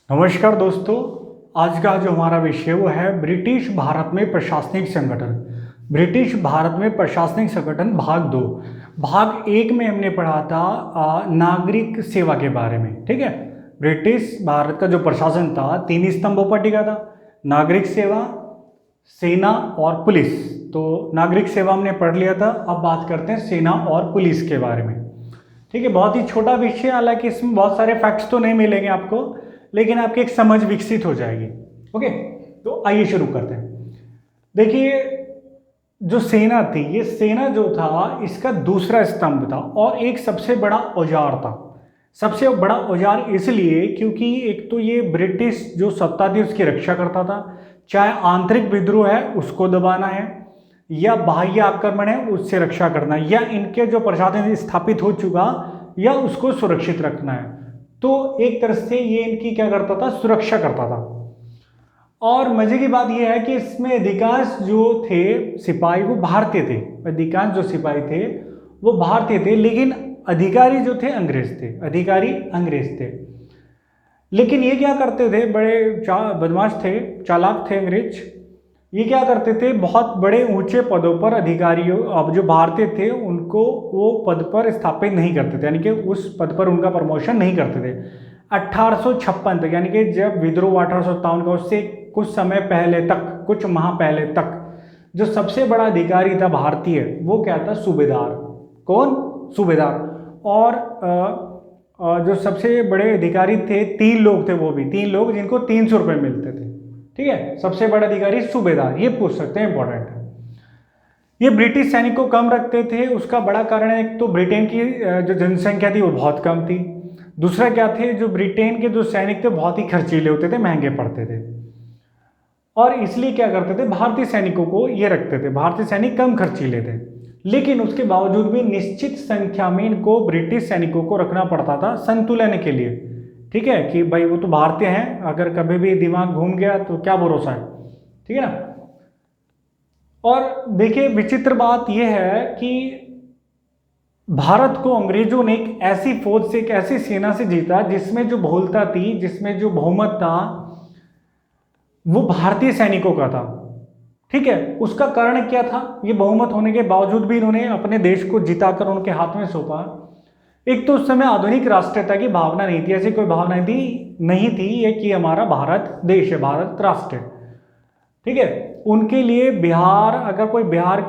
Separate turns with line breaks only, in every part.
नमस्कार दोस्तों। आज का जो हमारा विषय है वो है ब्रिटिश भारत में प्रशासनिक संगठन। ब्रिटिश भारत में प्रशासनिक संगठन भाग 2। भाग 1 में हमने पढ़ा था नागरिक सेवा के बारे में। ठीक है, ब्रिटिश भारत का जो प्रशासन था 3 स्तंभों पर टिका था: नागरिक सेवा, सेना और पुलिस। तो नागरिक सेवा हमने पढ़ लिया था। अब बात करते हैं सेना और पुलिस के बारे में। ठीक है, बहुत ही छोटा विषय, हालांकि इसमें बहुत सारे फैक्ट्स तो नहीं मिलेंगे आपको, लेकिन आपकी एक समझ विकसित हो जाएगी। ओके, तो आइए शुरू करते हैं। देखिए, जो सेना थी, ये सेना जो था इसका दूसरा स्तंभ था और एक सबसे बड़ा औजार था। सबसे बड़ा औजार इसलिए क्योंकि एक तो ये ब्रिटिश जो सत्ता थी उसकी रक्षा करता था, चाहे आंतरिक विद्रोह है उसको दबाना है या बाह्य आक्रमण है उससे रक्षा करना है, या इनके जो प्रशासन स्थापित हो चुका या उसको सुरक्षित रखना है। तो एक तरह से ये इनकी क्या करता था, सुरक्षा करता था। और मजे की बात यह है कि इसमें अधिकांश जो थे सिपाही वो भारतीय थे। अधिकांश जो सिपाही थे वो भारतीय थे, लेकिन अधिकारी जो थे अंग्रेज थे। अधिकारी अंग्रेज थे, लेकिन ये क्या करते थे, बड़े बदमाश थे, चालाक थे अंग्रेज। ये क्या करते थे, बहुत बड़े ऊंचे पदों पर अधिकारियों, अब जो भारतीय थे उनको वो पद पर स्थापित नहीं करते थे, यानी कि उस पद पर उनका प्रमोशन नहीं करते थे 1856 तक। यानी कि जब विद्रोह 1857 का, उससे कुछ समय पहले तक, कुछ माह पहले तक जो सबसे बड़ा अधिकारी था भारतीय वो क्या था, सूबेदार। कौन? सूबेदार। और जो सबसे बड़े अधिकारी थे 3 लोग थे, वो भी 3 लोग जिनको 300 रुपये मिलते थे। ठीक है, सबसे बड़ा अधिकारी सूबेदार, ये पूछ सकते हैं, इंपॉर्टेंट है। ये ब्रिटिश सैनिक को कम रखते थे, उसका बड़ा कारण है एक तो ब्रिटेन की जो जनसंख्या थी वो बहुत कम थी। दूसरा क्या थे, जो ब्रिटेन के जो सैनिक थे बहुत ही खर्चीले होते थे, महंगे पड़ते थे, और इसलिए क्या करते थे, भारतीय सैनिकों को ये रखते थे। भारतीय सैनिक कम खर्चीले थे, लेकिन उसके बावजूद भी निश्चित संख्या में इनको ब्रिटिश सैनिकों को रखना पड़ता था संतुलन के लिए। ठीक है, कि भाई वो तो भारतीय हैं, अगर कभी भी दिमाग घूम गया तो क्या भरोसा है। ठीक है ना। और देखिए, विचित्र बात यह है कि भारत को अंग्रेजों ने एक ऐसी फौज से, एक ऐसी सेना से जीता जिसमें जो बहुलता थी, जिसमें जो बहुमत था वो भारतीय सैनिकों का था। ठीक है, उसका कारण क्या था, ये बहुमत होने के बावजूद भी इन्होंने अपने देश को जिताकर उनके हाथ में सौंपा। एक तो उस समय आधुनिक राष्ट्रीयता की भावना नहीं थी, ऐसी कोई भावना नहीं थी ये कि हमारा भारत देश है, भारत राष्ट्र है। ठीक है, उनके लिए बिहार, अगर कोई बिहार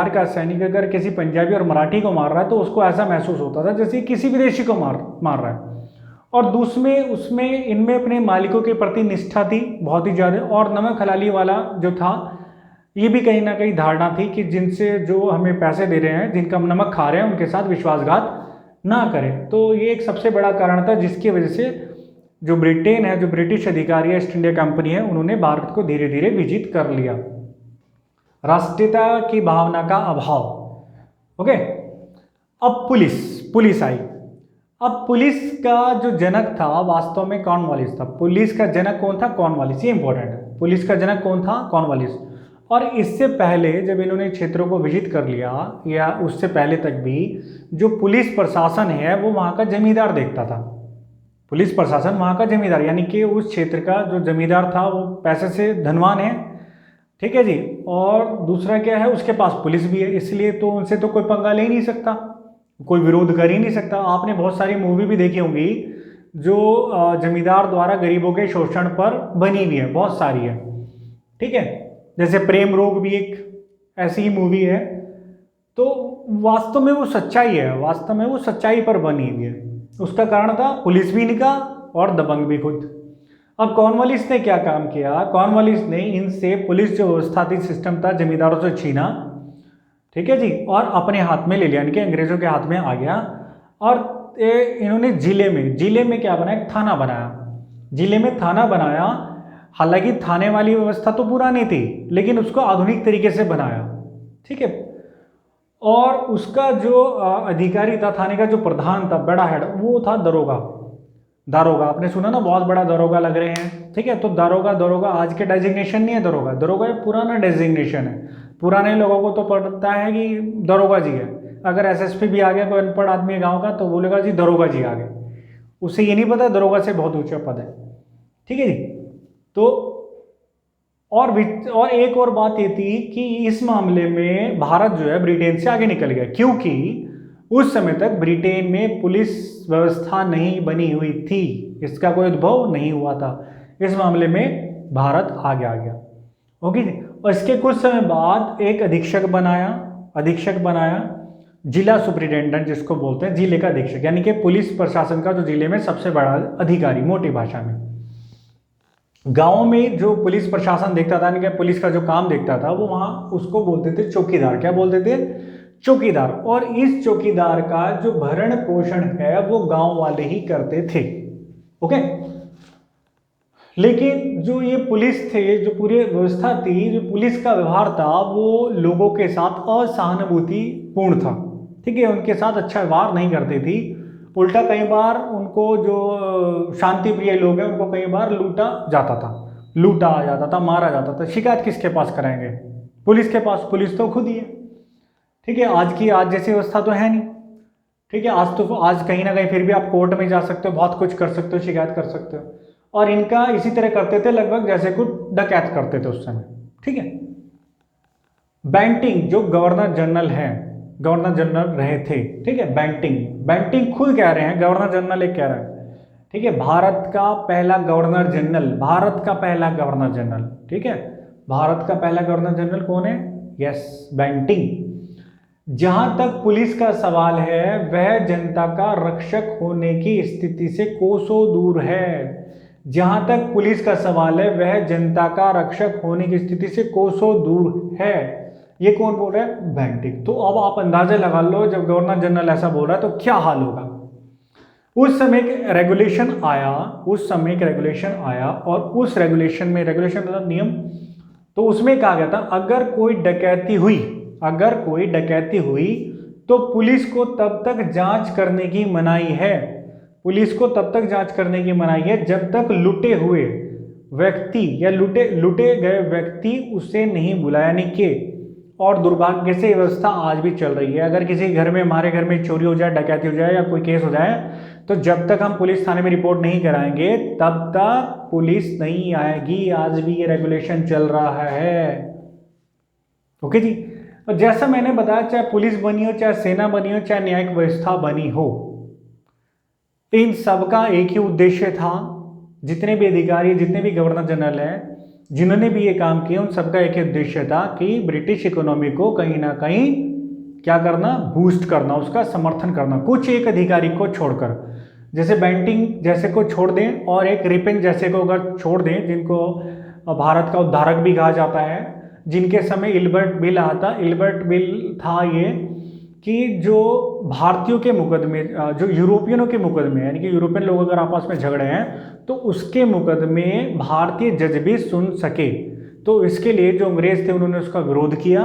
का सैनिक अगर किसी पंजाबी और मराठी को मार रहा है तो उसको ऐसा महसूस होता था जैसे किसी विदेशी को मार रहा है। और दूसरे उसमें इनमें अपने मालिकों के प्रति निष्ठा थी बहुत ही ज़्यादा, और नमक हलाली वाला जो था, ये भी कहीं ना कहीं धारणा थी कि जिनसे जो हमें पैसे दे रहे हैं, जिनका हम नमक खा रहे हैं, उनके साथ विश्वासघात ना करें। तो ये एक सबसे बड़ा कारण था जिसकी वजह से जो ब्रिटेन है, जो ब्रिटिश अधिकारी है, ईस्ट इंडिया कंपनी है, उन्होंने भारत को धीरे धीरे विजित कर लिया। राष्ट्रीयता की भावना का अभाव। ओके, अब पुलिस आई। अब पुलिस का जो जनक था वास्तव में कॉर्नवालिस था। पुलिस का जनक कौन था? कॉर्नवालिस। ये इंपॉर्टेंट है, पुलिस का जनक कौन था? कॉर्नवालिस। और इससे पहले जब इन्होंने क्षेत्रों को विजिट कर लिया, या उससे पहले तक भी, जो पुलिस प्रशासन है वो वहाँ का जमींदार देखता था। पुलिस प्रशासन वहाँ का जमींदार, यानी कि उस क्षेत्र का जो जमींदार था वो पैसे से धनवान है। ठीक है जी। और दूसरा क्या है, उसके पास पुलिस भी है, इसलिए तो उनसे तो कोई पंगा ले ही नहीं सकता, कोई विरोध कर ही नहीं सकता। आपने बहुत सारी मूवी भी देखी होंगी जो जमींदार द्वारा गरीबों के शोषण पर बनी हुई है, बहुत सारी है। ठीक है, जैसे प्रेम रोग भी एक ऐसी ही मूवी है। तो वास्तव में वो सच्चाई है, वास्तव में वो सच्चाई पर बनी हुई है। उसका कारण था पुलिस भी इनका और दबंग भी खुद। अब कॉर्नवालिस ने क्या काम किया, कॉर्नवालिस ने इनसे पुलिस जो व्यवस्था थी, सिस्टम था, जमींदारों से छीना। ठीक है जी, और अपने हाथ में ले लिया, यानी कि अंग्रेजों के हाथ में आ गया। और इन्होंने जिले में क्या बनाया, थाना बनाया। जिले में थाना बनाया। हालांकि थाने वाली व्यवस्था तो पुरानी थी, लेकिन उसको आधुनिक तरीके से बनाया। ठीक है, और उसका जो अधिकारी था, थाने का जो प्रधान था, बड़ा हेड, वो था दरोगा। दारोगा, आपने सुना ना, बहुत बड़ा दरोगा लग रहे हैं। ठीक है, तो दरोगा आज के डेजिग्नेशन नहीं है, दरोगा ये पुराना डेजिग्नेशन है। पुराने लोगों को तो पता है कि दरोगा जी है। अगर एसएसपी भी आ गया, कोई अनपढ़ आदमी है गाँव का, तो बोलेगा जी दरोगा जी आ गए, उसे ये नहीं पता दरोगा से बहुत ऊंचा पद है। ठीक है जी। तो और एक और बात ये थी कि इस मामले में भारत जो है ब्रिटेन से आगे निकल गया, क्योंकि उस समय तक ब्रिटेन में पुलिस व्यवस्था नहीं बनी हुई थी, इसका कोई उद्भव नहीं हुआ था। इस मामले में भारत आगे आ गया। ओके जी। और इसके कुछ समय बाद एक अधीक्षक बनाया जिला सुप्रिटेंडेंट, जिसको बोलते हैं जिले का अधीक्षक, यानी कि पुलिस प्रशासन का जो जिले में सबसे बड़ा अधिकारी, मोटी भाषा में। गांव में जो पुलिस प्रशासन देखता था, यानी कि पुलिस का जो काम देखता था, वो वहां उसको बोलते थे चौकीदार। क्या बोलते थे? चौकीदार। और इस चौकीदार का जो भरण पोषण है वो गांव वाले ही करते थे। ओके। लेकिन जो ये पुलिस थे, जो पूरी व्यवस्था थी, जो पुलिस का व्यवहार था, वो लोगों के साथ असहानुभूति पूर्ण था। ठीक है, उनके साथ अच्छा व्यवहार नहीं करती थी। उल्टा कई बार उनको, जो शांति प्रिय लोग हैं, उनको कई बार लूटा जाता था, मारा जाता था। शिकायत किसके पास कराएंगे? पुलिस के पास। पुलिस तो खुद ही है। ठीक है, आज जैसी व्यवस्था तो है नहीं। ठीक है, आज कहीं ना कहीं फिर भी आप कोर्ट में जा सकते हो, बहुत कुछ कर सकते हो, शिकायत कर सकते हो। और इनका इसी तरह करते थे लगभग जैसे कुछ डकैत करते थे उस समय। ठीक है। बैंटिंग जो गवर्नर जनरल रहे थे। ठीक है, बैंटिंग खुद कह रहे हैं, गवर्नर जनरल एक कह रहा है। ठीक है, भारत का पहला गवर्नर जनरल। ठीक है, भारत का पहला गवर्नर जनरल कौन है? Yes, Bentinck. जहां तक पुलिस का सवाल है, वह जनता का रक्षक होने की स्थिति से कोसों दूर है। जहां तक पुलिस का सवाल है, वह जनता का रक्षक होने की स्थिति से कोसों दूर है। ये कौन बोल रहा है? बैंटिंग। तो अब आप अंदाजा लगा लो, जब गवर्नर जनरल ऐसा बोल रहा है तो क्या हाल होगा। उस समय एक रेगुलेशन आया और उस रेगुलेशन मतलब नियम, तो उसमें कहा गया था अगर कोई डकैती हुई तो पुलिस को तब तक जांच करने की मनाही है जब तक लुटे हुए व्यक्ति या लुटे गए व्यक्ति उसे नहीं बुलाया। नहीं के और दुर्भाग्य से व्यवस्था आज भी चल रही है। अगर किसी घर में, हमारे घर में चोरी हो जाए, डकैती हो जाए या कोई केस हो जाए, तो जब तक हम पुलिस थाने में रिपोर्ट नहीं कराएंगे तब तक पुलिस नहीं आएगी। आज भी ये रेगुलेशन चल रहा है। ओके जी। और जैसा मैंने बताया, चाहे पुलिस बनी हो, चाहे सेना बनी हो, चाहे न्यायिक व्यवस्था बनी हो, इन सबका एक ही उद्देश्य था। जितने भी अधिकारी, जितने भी गवर्नर जनरल हैं, जिन्होंने भी ये काम किया, उन सबका एक ही उद्देश्य था कि ब्रिटिश इकोनॉमी को कहीं ना कहीं क्या करना? बूस्ट करना, उसका समर्थन करना। कुछ एक अधिकारी को छोड़कर, जैसे बैंटिंग जैसे को छोड़ दें और एक रिपेन जैसे को अगर छोड़ दें, जिनको भारत का उद्धारक भी कहा जाता है, जिनके समय इल्बर्ट बिल था ये कि जो भारतीयों के मुकदमे, जो यूरोपियनों के मुकदमे, यानी कि यूरोपियन लोग अगर आपस में झगड़े हैं तो उसके मुकदमे भारतीय जज भी सुन सके। तो इसके लिए जो अंग्रेज थे उन्होंने उसका विरोध किया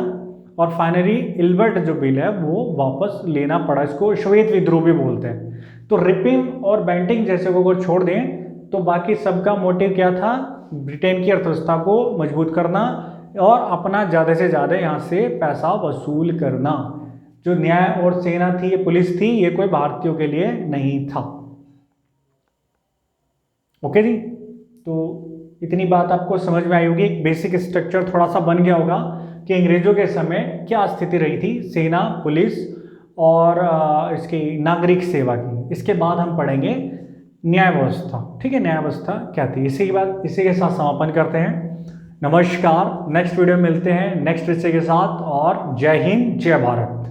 और फाइनली इल्बर्ट जो बिल है वो वापस लेना पड़ा। इसको श्वेत विद्रोह भी बोलते हैं। तो रिपिन और बैंटिंग जैसे को अगर छोड़ दें तो बाकी सबका मोटिव क्या था? ब्रिटेन की अर्थव्यवस्था को मजबूत करना और अपना ज़्यादा से ज़्यादा यहाँ से पैसा वसूल करना। जो न्याय और सेना थी, ये पुलिस थी, ये कोई भारतीयों के लिए नहीं था। ओके जी। तो इतनी बात आपको समझ में आई होगी, एक बेसिक स्ट्रक्चर थोड़ा सा बन गया होगा कि अंग्रेजों के समय क्या स्थिति रही थी सेना, पुलिस और इसकी नागरिक सेवा की। इसके बाद हम पढ़ेंगे न्याय व्यवस्था। ठीक है, न्याय व्यवस्था क्या थी। इसी के साथ समापन करते हैं। नमस्कार, नेक्स्ट वीडियो में मिलते हैं नेक्स्ट विषय के साथ, और जय हिंद, जय भारत।